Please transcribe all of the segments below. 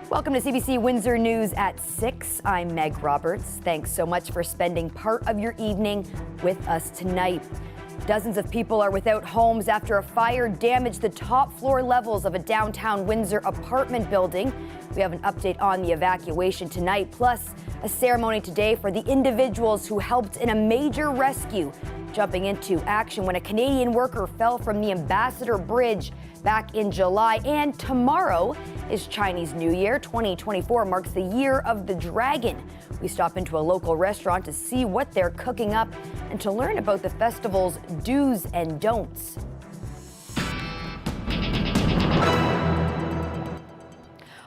Welcome to CBC Windsor News at 6. I'm Meg Roberts. Thanks so much for spending part of your evening with us tonight. Dozens of people are without homes after a fire damaged the top floor levels of a downtown Windsor apartment building. We have an update on the evacuation tonight, plus a ceremony today for the individuals who helped in a major rescue, jumping into action when a Canadian worker fell from the Ambassador Bridge back in July. And tomorrow is Chinese New Year. 2024 marks the year of the dragon. We stop into a local restaurant to see what they're cooking up and to learn about the festival's do's and don'ts.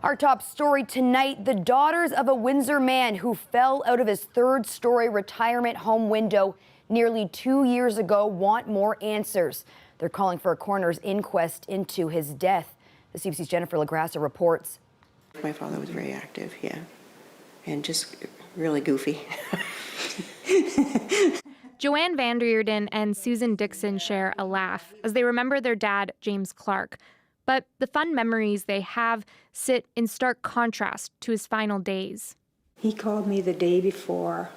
Our top story tonight, the daughters of a Windsor man who fell out of his third-story retirement home window nearly 2 years ago want more answers. They're calling for a coroner's inquest into his death. The CBC's Jennifer LaGrassa reports. My father was very active, yeah, and just really goofy. Joanne Vanderden and Susan Dixon share a laugh as they remember their dad, James Clark. But the fun memories they have sit in stark contrast to his final days. He called me the day before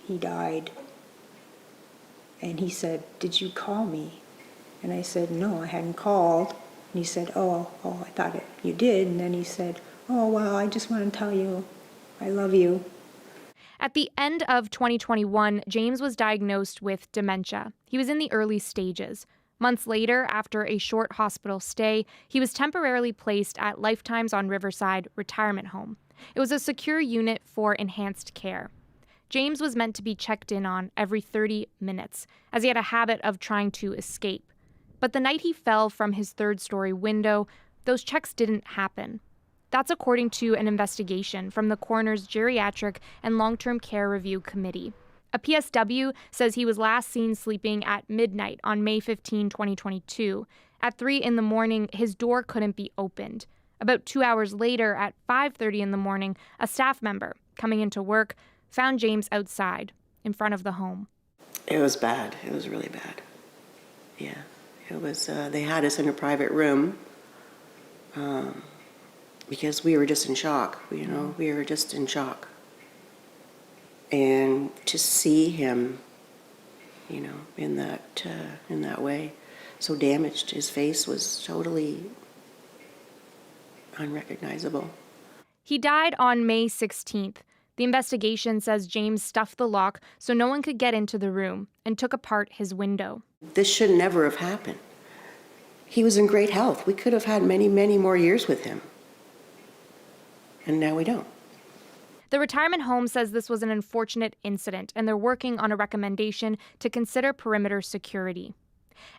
he died, and he said, "Did you call me?" And I said, "No, I hadn't called." And he said, oh, I thought you did. And then he said, "Oh, well, I just want to tell you I love you." At the end of 2021, James was diagnosed with dementia. He was in the early stages. Months later, after a short hospital stay, he was temporarily placed at Lifetime's on Riverside retirement home. It was a secure unit for enhanced care. James was meant to be checked in on every 30 minutes, as he had a habit of trying to escape. But the night he fell from his third-story window, those checks didn't happen. That's according to an investigation from the coroner's Geriatric and Long-Term Care Review Committee. A PSW says he was last seen sleeping at midnight on May 15, 2022. At 3 in the morning, his door couldn't be opened. About 2 hours later, at 5:30 in the morning, a staff member coming into work found James outside in front of the home. It was bad. It was really bad. Yeah. It was, they had us in a private room because we were just in shock, we were just in shock. And to see him, in that way, so damaged, his face was totally unrecognizable. He died on May 16th. The investigation says James stuffed the lock so no one could get into the room and took apart his window. This should never have happened. He was in great health. We could have had many, many more years with him. And now we don't. The retirement home says this was an unfortunate incident, and they're working on a recommendation to consider perimeter security.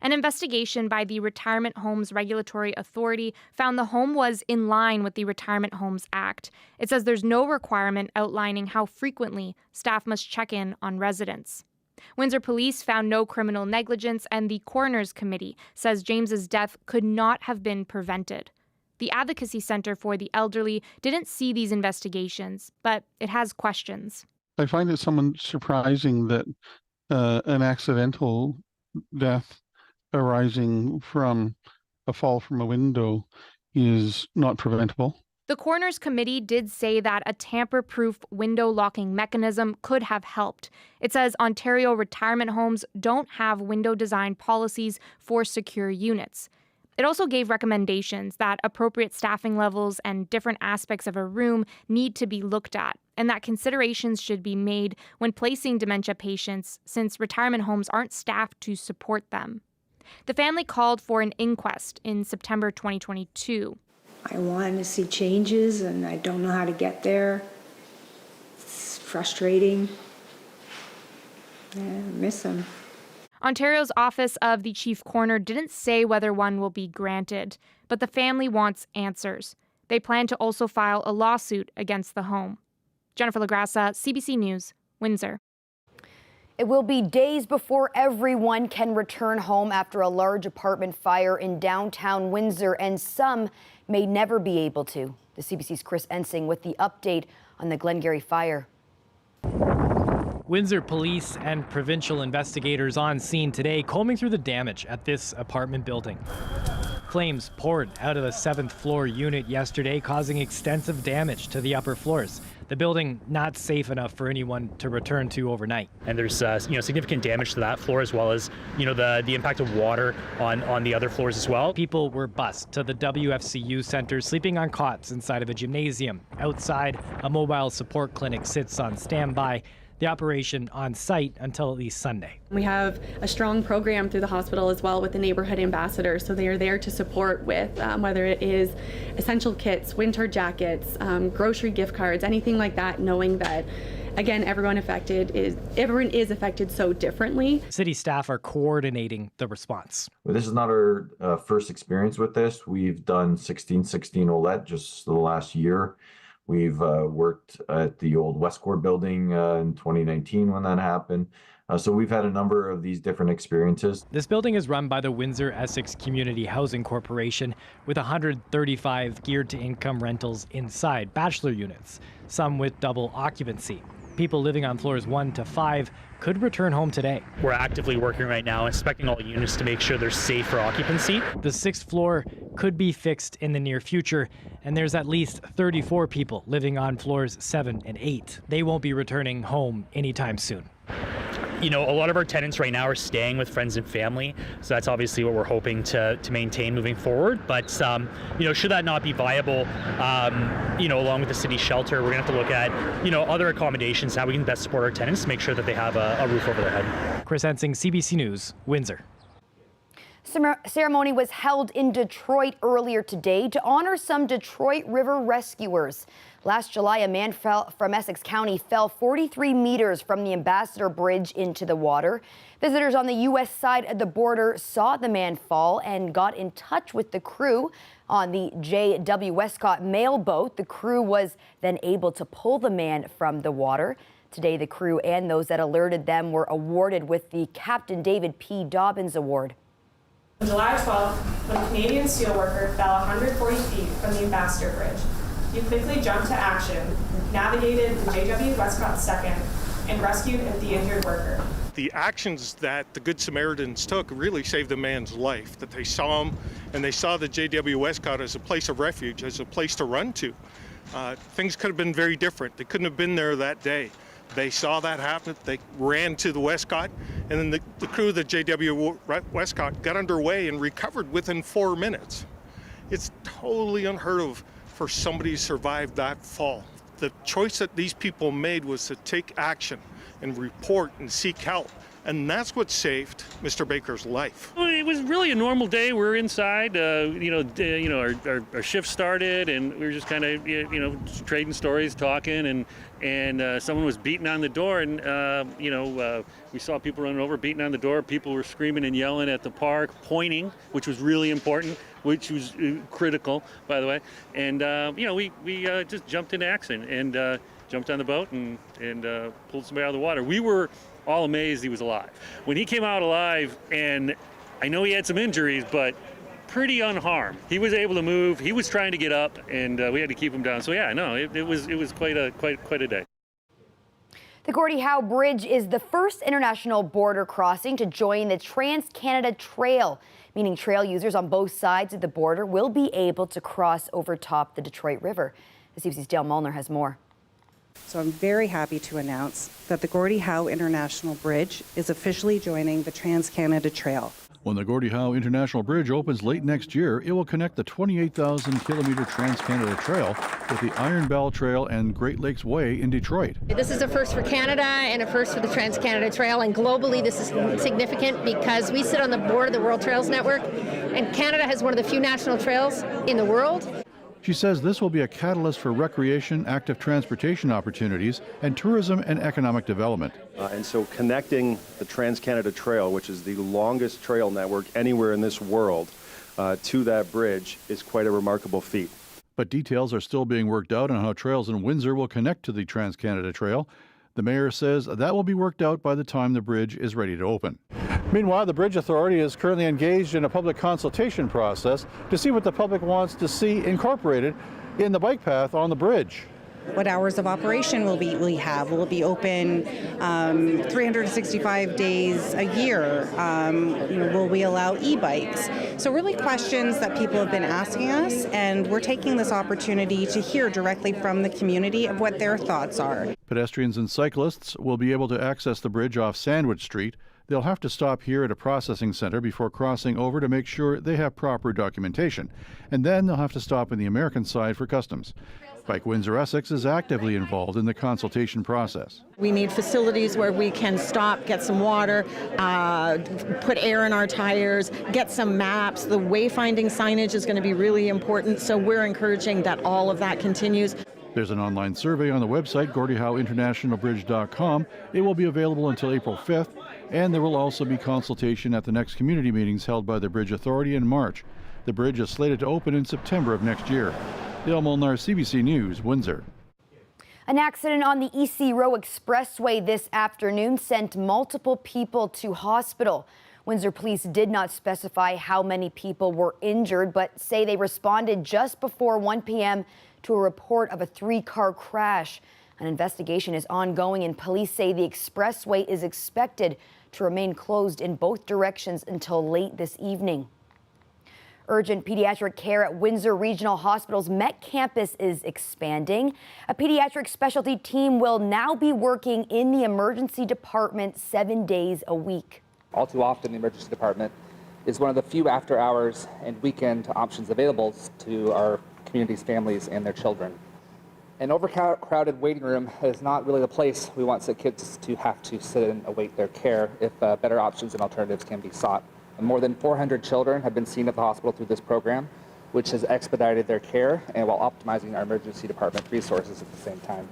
An investigation by the Retirement Homes Regulatory Authority found the home was in line with the Retirement Homes Act. It says there's no requirement outlining how frequently staff must check in on residents. Windsor Police found no criminal negligence, and the Coroner's Committee says James's death could not have been prevented. The Advocacy Center for the Elderly didn't see these investigations, but it has questions. I find it somewhat surprising that an accidental death arising from a fall from a window is not preventable. The Coroner's Committee did say that a tamper-proof window locking mechanism could have helped. It says Ontario retirement homes don't have window design policies for secure units. It also gave recommendations that appropriate staffing levels and different aspects of a room need to be looked at, and that considerations should be made when placing dementia patients since retirement homes aren't staffed to support them. The family called for an inquest in September 2022. I want to see changes, and I don't know how to get there. It's frustrating. I miss him. Ontario's Office of the Chief Coroner didn't say whether one will be granted, but the family wants answers. They plan to also file a lawsuit against the home. Jennifer LaGrassa, CBC News, Windsor. It will be days before everyone can return home after a large apartment fire in downtown Windsor, and some may never be able to. The CBC's Chris Ensing with the update on the Glengarry fire. Windsor police and provincial investigators on scene today combing through the damage at this apartment building. Flames poured out of the 7th floor unit yesterday, causing extensive damage to the upper floors. The building not safe enough for anyone to return to overnight. And there's significant damage to that floor, as well as the impact of water on the other floors as well. People were bused to the WFCU center, sleeping on cots inside of a gymnasium. Outside, a mobile support clinic sits on standby. The operation on site until at least Sunday. We have a strong program through the hospital as well with the neighborhood ambassadors, so they are there to support with whether it is essential kits, winter jackets, grocery gift cards, anything like that, knowing that again, everyone is affected so differently. City staff are coordinating the response. Well, this is not our first experience with this. We've done 1616 Olette just the last year. We've worked at the old Westcore building in 2019 when that happened. So we've had a number of these different experiences. This building is run by the Windsor Essex Community Housing Corporation with 135 geared to income rentals inside, bachelor units, some with double occupancy. People living on floors 1 to 5 could return home today. We're actively working right now, inspecting all units to make sure they're safe for occupancy. The 6th floor could be fixed in the near future, and there's at least 34 people living on floors 7 and 8. They won't be returning home anytime soon. A lot of our tenants right now are staying with friends and family, so that's obviously what we're hoping to maintain moving forward. But should that not be viable, along with the city shelter, we're going to have to look at other accommodations, how we can best support our tenants to make sure that they have a roof over their head. Chris Ensing, CBC News, Windsor. Ceremony was held in Detroit earlier today to honor some Detroit River rescuers. Last July, a man from Essex County fell 43 meters from the Ambassador Bridge into the water. Visitors on the U.S. side of the border saw the man fall and got in touch with the crew on the J.W. Westcott mail boat. The crew was then able to pull the man from the water. Today, the crew and those that alerted them were awarded with the Captain David P. Dobbins Award. On July 12th, when a Canadian steelworker fell 140 feet from the Ambassador Bridge, he quickly jumped to action, navigated the J.W. Westcott II, and rescued the injured worker. The actions that the Good Samaritans took really saved the man's life, that they saw him and they saw the J.W. Westcott as a place of refuge, as a place to run to. Things could have been very different. They couldn't have been there that day. They saw that happen. They ran to the Westcott, and then the crew of the J.W. Westcott got underway and recovered within 4 minutes. It's totally unheard of for somebody to survive that fall. The choice that these people made was to take action and report and seek help. And that's what saved Mr. Baker's life. Well, it was really a normal day. We were inside, our shift started, and we were just kind of, trading stories, talking, and someone was beating on the door, and we saw people running over, beating on the door. People were screaming and yelling at the park, pointing, which was really important, which was critical, by the way. And we just jumped into action and jumped on the boat and pulled somebody out of the water. We were all amazed he was alive. When he came out alive, and I know he had some injuries, but pretty unharmed. He was able to move. He was trying to get up, and we had to keep him down. So yeah, no, it was quite a day. The Gordie Howe Bridge is the first international border crossing to join the Trans-Canada Trail, meaning trail users on both sides of the border will be able to cross over top the Detroit River. The CBC's Dale Molnar has more. So I'm very happy to announce that the Gordie Howe International Bridge is officially joining the Trans-Canada Trail. When the Gordie Howe International Bridge opens late next year, it will connect the 28,000-kilometer Trans-Canada Trail with the Iron Bell Trail and Great Lakes Way in Detroit. This is a first for Canada and a first for the Trans-Canada Trail, and globally this is significant because we sit on the board of the World Trails Network, and Canada has one of the few national trails in the world. She says this will be a catalyst for recreation, active transportation opportunities, and tourism and economic development. And so connecting the Trans-Canada Trail, which is the longest trail network anywhere in this world, to that bridge is quite a remarkable feat. But details are still being worked out on how trails in Windsor will connect to the Trans-Canada Trail. The mayor says that will be worked out by the time the bridge is ready to open. Meanwhile, the Bridge Authority is currently engaged in a public consultation process to see what the public wants to see incorporated in the bike path on the bridge. What hours of operation will we have? Will it be open 365 days a year? Will we allow e-bikes? So really questions that people have been asking us, and we're taking this opportunity to hear directly from the community of what their thoughts are. Pedestrians and cyclists will be able to access the bridge off Sandwich Street. They'll have to stop here at a processing center before crossing over to make sure they have proper documentation. And then they'll have to stop on the American side for customs. Bike Windsor Essex is actively involved in the consultation process. We need facilities where we can stop, get some water, put air in our tires, get some maps. The wayfinding signage is going to be really important, so we're encouraging that all of that continues. There's an online survey on the website, GordieHoweInternationalBridge.com. It will be available until April 5th, and there will also be consultation at the next community meetings held by the Bridge Authority in March. The bridge is slated to open in September of next year. Dale Molnar, CBC News, Windsor. An accident on the EC Row Expressway this afternoon sent multiple people to hospital. Windsor police did not specify how many people were injured, but say they responded just before 1 p.m. to a report of a 3-car crash. An investigation is ongoing, and police say the expressway is expected to remain closed in both directions until late this evening. Urgent pediatric care at Windsor Regional Hospital's Met Campus is expanding. A pediatric specialty team will now be working in the emergency department 7 days a week. All too often, the emergency department is one of the few after-hours and weekend options available to our community's families and their children. An overcrowded waiting room is not really the place we want sick kids to have to sit and await their care if better options and alternatives can be sought. More than 400 children have been seen at the hospital through this program, which has expedited their care and while optimizing our emergency department resources at the same time.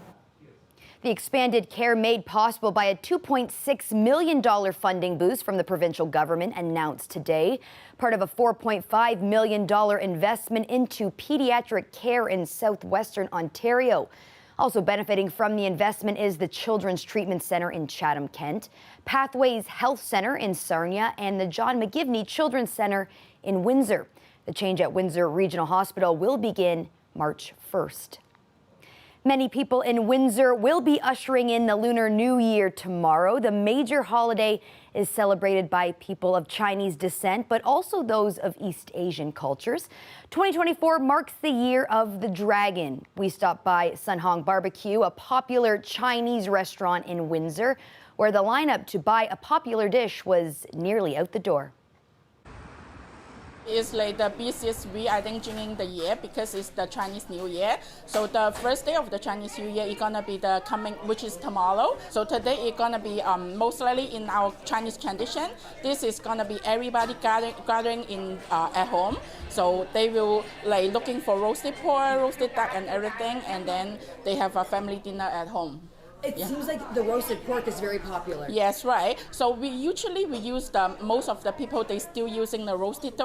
The expanded care made possible by a $2.6 million funding boost from the provincial government announced today, part of a $4.5 million investment into pediatric care in southwestern Ontario. Also benefiting from the investment is the Children's Treatment Centre in Chatham, Kent, Pathways Health Centre in Sarnia, and the John McGivney Children's Centre in Windsor. The change at Windsor Regional Hospital will begin March 1st. Many people in Windsor will be ushering in the Lunar New Year tomorrow. The major holiday is celebrated by people of Chinese descent, but also those of East Asian cultures. 2024 marks the year of the dragon. We stopped by Sun Hong Barbecue, a popular Chinese restaurant in Windsor, where the lineup to buy a popular dish was nearly out the door. It's like the busiest week, I think, during the year because it's the Chinese New Year. So the first day of the Chinese New Year is gonna be the coming, which is tomorrow. So today is gonna be most likely in our Chinese tradition. This is gonna be everybody gathering in at home. So they will like looking for roasted pork, roasted duck, and everything, and then they have a family dinner at home. It seems like the roasted pork is very popular. Yes, right. So we use most of the people, they still using the roasted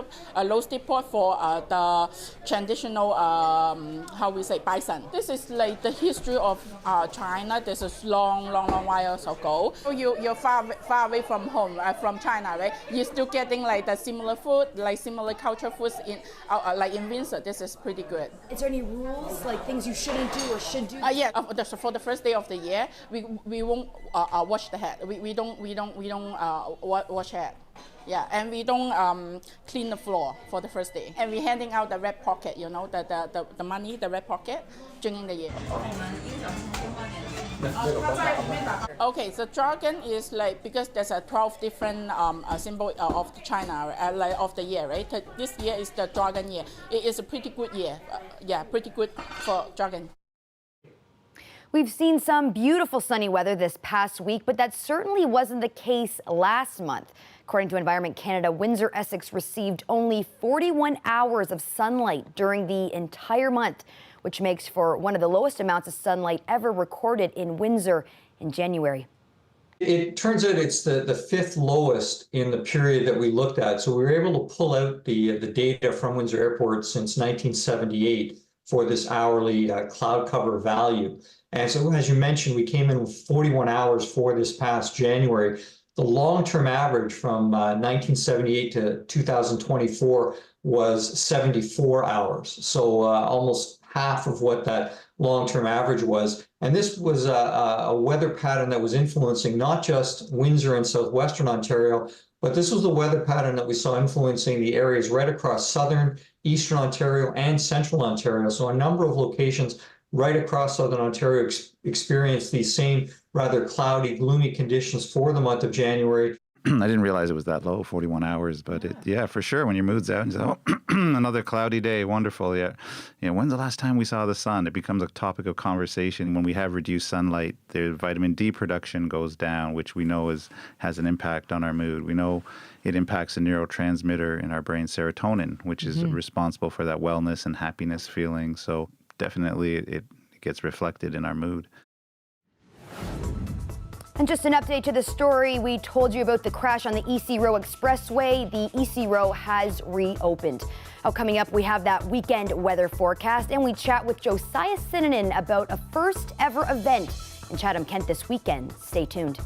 pork for the traditional how we say bison. This is like the history of China. This is long while ago. So you're far away from home, from China, right? You're still getting like the similar food, like similar culture foods in like in Windsor. This is pretty good. Is there any rules, like things you shouldn't do or should do? Yeah. For the first day of the year, we won't wash the head. We don't wash head. Yeah, and we don't clean the floor for the first day. And we're handing out the red pocket, you know, the money, the red pocket during the year. Okay, so dragon is like, because there's a 12 different symbol of China, like of the year, right? This year is the dragon year. It is a pretty good year. Yeah, pretty good for dragon. We've seen some beautiful sunny weather this past week, but that certainly wasn't the case last month. According to Environment Canada, Windsor Essex received only 41 hours of sunlight during the entire month, which makes for one of the lowest amounts of sunlight ever recorded in Windsor in January. It turns out it's the fifth lowest in the period that we looked at. So we were able to pull out the data from Windsor Airport since 1978 for this hourly cloud cover value. And so, as you mentioned, we came in with 41 hours for this past January. The long-term average from 1978 to 2024 was 74 hours. So almost half of what that long-term average was. And this was a weather pattern that was influencing not just Windsor and southwestern Ontario, but this was the weather pattern that we saw influencing the areas right across southern, eastern Ontario, and central Ontario. So a number of locations right across southern Ontario experienced these same rather cloudy, gloomy conditions for the month of January. I didn't realize it was that low, 41 hours, but yeah, for sure. When your mood's out and you say, oh, another cloudy day, wonderful. Yeah. When's the last time we saw the sun? It becomes a topic of conversation. When we have reduced sunlight, the vitamin D production goes down, which we know has an impact on our mood. We know it impacts a neurotransmitter in our brain, serotonin, which is responsible for that wellness and happiness feeling. So definitely it gets reflected in our mood. And just an update to the story we told you about the crash on the EC Row Expressway. The EC Row has reopened. Coming up, we have that weekend weather forecast, and we chat with Josiah Sinanen about a first ever event in Chatham-Kent this weekend. Stay tuned.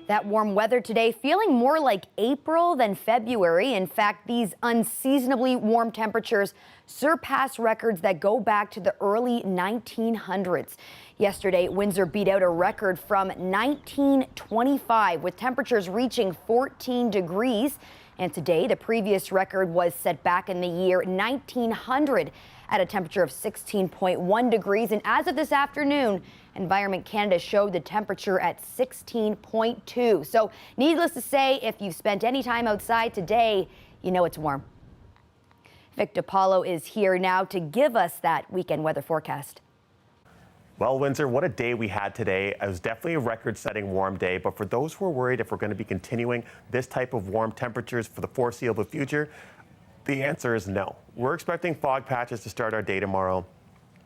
That warm weather today feeling more like April than February. In fact, these unseasonably warm temperatures surpass records that go back to the early 1900s. Yesterday, Windsor beat out a record from 1925 with temperatures reaching 14 degrees. And today, the previous record was set back in the year 1900 at a temperature of 16.1 degrees. And as of this afternoon, Environment Canada showed the temperature at 16.2. So needless to say, if you've spent any time outside today, you know it's warm. Victor Paulo is here now to give us that weekend weather forecast. Well, Windsor, what a day we had today. It was definitely a record-setting warm day, but for those who are worried if we're going to be continuing this type of warm temperatures for the foreseeable future, the answer is no. We're expecting fog patches to start our day tomorrow.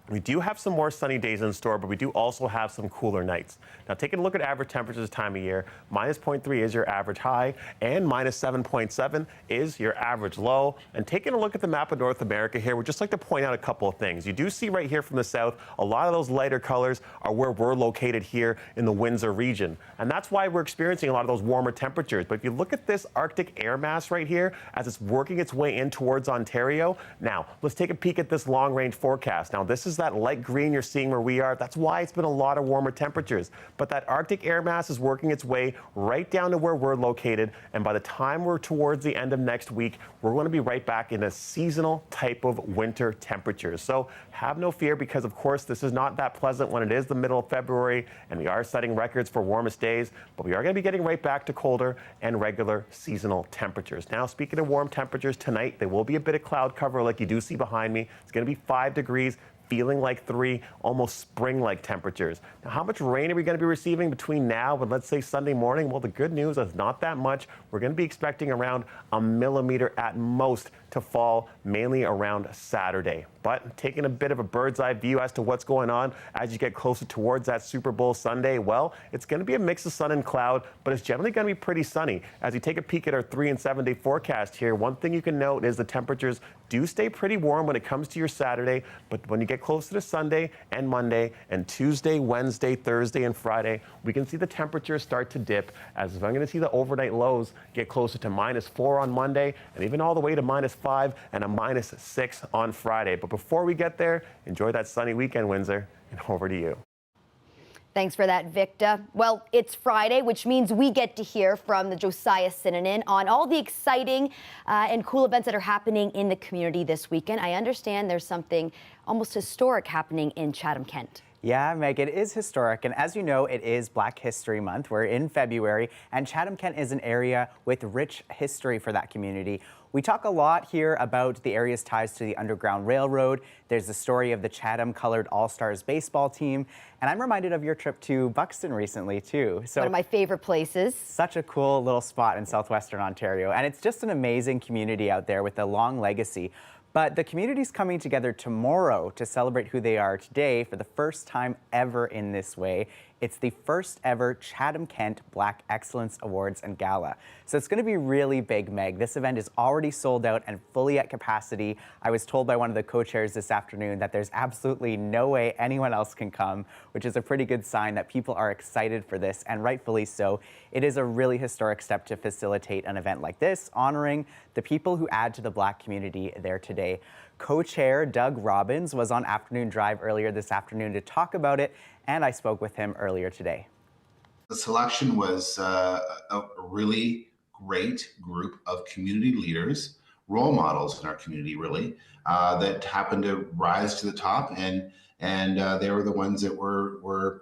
We do have some more sunny days in store, but we do also have some cooler nights. Now, taking a look at average temperatures this time of year, -0.3 is your average high, and -7.7 is your average low. And taking a look at the map of North America here, we'd just like to point out a couple of things. You do see right here from the south, a lot of those lighter colors are where we're located here in the Windsor region. And that's why we're experiencing a lot of those warmer temperatures. But if you look at this Arctic air mass right here, as it's working its way in towards Ontario, now let's take a peek at this long-range forecast. Now, this is that light green you're seeing where we are. That's why it's been a lot of warmer temperatures. But that Arctic air mass is working its way right down to where we're located. And by the time we're towards the end of next week, we're going to be right back in a seasonal type of winter temperatures. So have no fear, because of course this is not that pleasant when it is the middle of February and we are setting records for warmest days, but we are going to be getting right back to colder and regular seasonal temperatures. Now, speaking of warm temperatures tonight, there will be a bit of cloud cover like you do see behind me. It's going to be 5 degrees. Feeling like 3, almost spring-like temperatures. Now, how much rain are we going to be receiving between now and, let's say, Sunday morning? Well, the good news is not that much. We're going to be expecting around 1 millimeter at most to fall, mainly around Saturday. But taking a bit of a bird's eye view as to what's going on as you get closer towards that Super Bowl Sunday, well, it's going to be a mix of sun and cloud, but it's generally going to be pretty sunny. As you take a peek at our 3 and 7 day forecast here, one thing you can note is the temperatures do stay pretty warm when it comes to your Saturday, but when you get closer to Sunday and Monday and Tuesday, Wednesday, Thursday, and Friday, we can see the temperatures start to dip, as I'm going to see the overnight lows get closer to -4 on Monday and even all the way to -5 and a -6 on Friday. But before we get there, enjoy that sunny weekend, Windsor, and over to you. Thanks for that, Victor. Well, it's Friday, which means we get to hear from the Josiah Synonym on all the exciting and cool events that are happening in the community this weekend. I understand there's something almost historic happening in Chatham-Kent. Yeah, Meg, it is historic. And as you know, it is Black History Month. We're in February, and Chatham-Kent is an area with rich history for that community. We talk a lot here about the area's ties to the Underground Railroad. There's the story of the Chatham Colored All-Stars baseball team. And I'm reminded of your trip to Buxton recently, too. So one of my favorite places. Such a cool little spot in southwestern Ontario. And it's just an amazing community out there with a long legacy. But the community's coming together tomorrow to celebrate who they are today for the first time ever in this way. It's the first ever Chatham-Kent Black Excellence Awards and Gala. So it's going to be really big, Meg. This event is already sold out and fully at capacity. I was told by one of the co-chairs this afternoon that there's absolutely no way anyone else can come, which is a pretty good sign that people are excited for this, and rightfully so. It is a really historic step to facilitate an event like this, honoring the people who add to the Black community there today. Co-chair Doug Robbins was on Afternoon Drive earlier this afternoon to talk about it, and I spoke with him earlier today. The selection was a really great group of community leaders, role models in our community, really, that happened to rise to the top, and they were the ones that were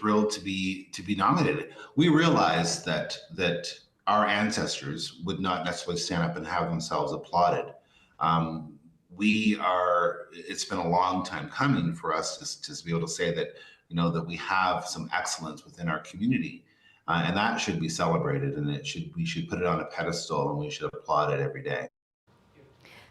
thrilled to be nominated. We realized that our ancestors would not necessarily stand up and have themselves applauded. It's been a long time coming for us to be able to say that, that we have some excellence within our community, and that should be celebrated, and we should put it on a pedestal, and we should applaud it every day.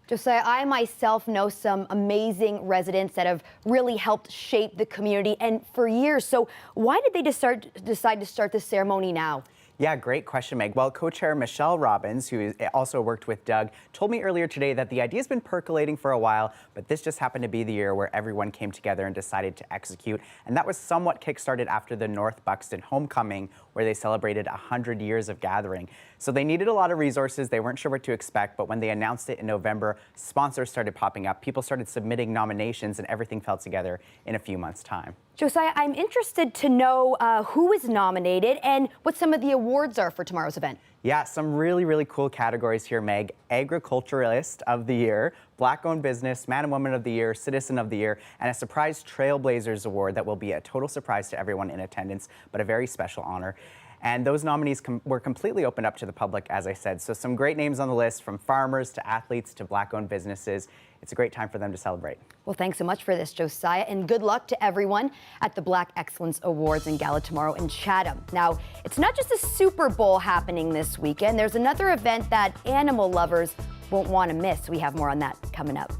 Josiah, I myself know some amazing residents that have really helped shape the community and for years. So why did they decide to start this ceremony now? Yeah, great question, Meg. Well, co-chair Michelle Robbins, who also worked with Doug, told me earlier today that the idea's been percolating for a while, but this just happened to be the year where everyone came together and decided to execute. And that was somewhat kickstarted after the North Buxton homecoming, where they celebrated 100 years of gathering. So they needed a lot of resources. They weren't sure what to expect, but when they announced it in November, sponsors started popping up. People started submitting nominations, and everything fell together in a few months' time. Josiah, I'm interested to know who is nominated and what some of the awards are for tomorrow's event. Yeah, some really cool categories here, Meg. Agriculturalist of the Year, Black-owned business, Man and Woman of the Year, Citizen of the Year, and a surprise Trailblazers Award that will be a total surprise to everyone in attendance, but a very special honor. And those nominees were completely opened up to the public, as I said. So some great names on the list, from farmers to athletes to Black-owned businesses. It's a great time for them to celebrate. Well, thanks so much for this, Josiah, and good luck to everyone at the Black Excellence Awards and Gala tomorrow in Chatham. Now, it's not just a Super Bowl happening this weekend. There's another event that animal lovers won't want to miss. We have more on that coming up.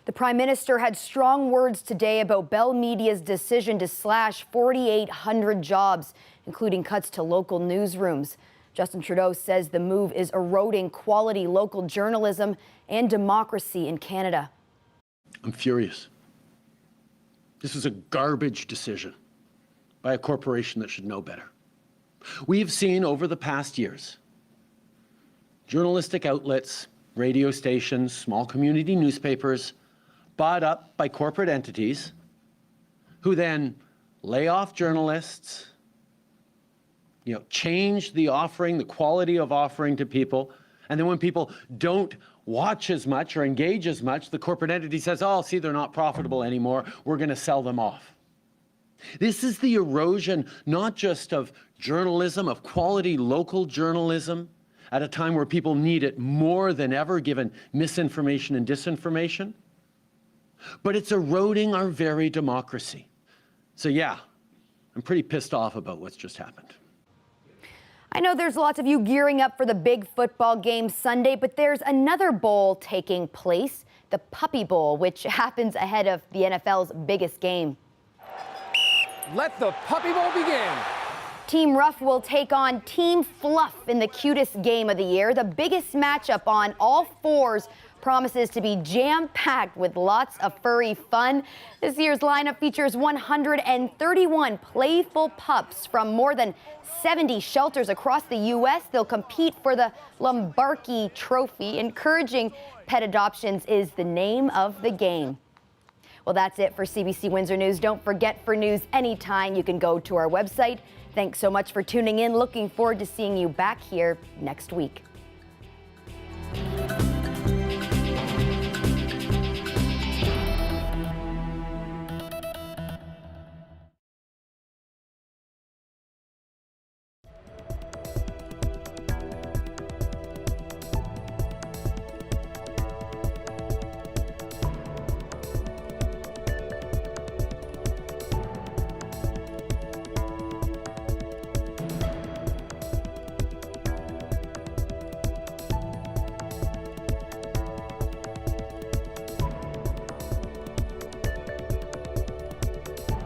The Prime Minister had strong words today about Bell Media's decision to slash 4,800 jobs, including cuts to local newsrooms. Justin Trudeau says the move is eroding quality local journalism and democracy in Canada. I'm furious. This is a garbage decision by a corporation that should know better. We've seen over the past years journalistic outlets, radio stations, small community newspapers bought up by corporate entities who then lay off journalists, change the offering, the quality of offering to people. And then when people don't watch as much or engage as much, the corporate entity says, oh, see, they're not profitable anymore. We're going to sell them off. This is the erosion, not just of journalism, of quality local journalism, at a time where people need it more than ever, given misinformation and disinformation, but it's eroding our very democracy. So yeah, I'm pretty pissed off about what's just happened. I know there's lots of you gearing up for the big football game Sunday, but there's another bowl taking place, the Puppy Bowl, which happens ahead of the NFL's biggest game. Let the Puppy Bowl begin. Team Rough will take on Team Fluff in the cutest game of the year. The biggest matchup on all fours promises to be jam-packed with lots of furry fun. This year's lineup features 131 playful pups from more than 70 shelters across the U.S. They'll compete for the Lombardi Trophy. Encouraging pet adoptions is the name of the game. Well, that's it for CBC Windsor News. Don't forget, for news anytime, you can go to our website. Thanks so much for tuning in. Looking forward to seeing you back here next week.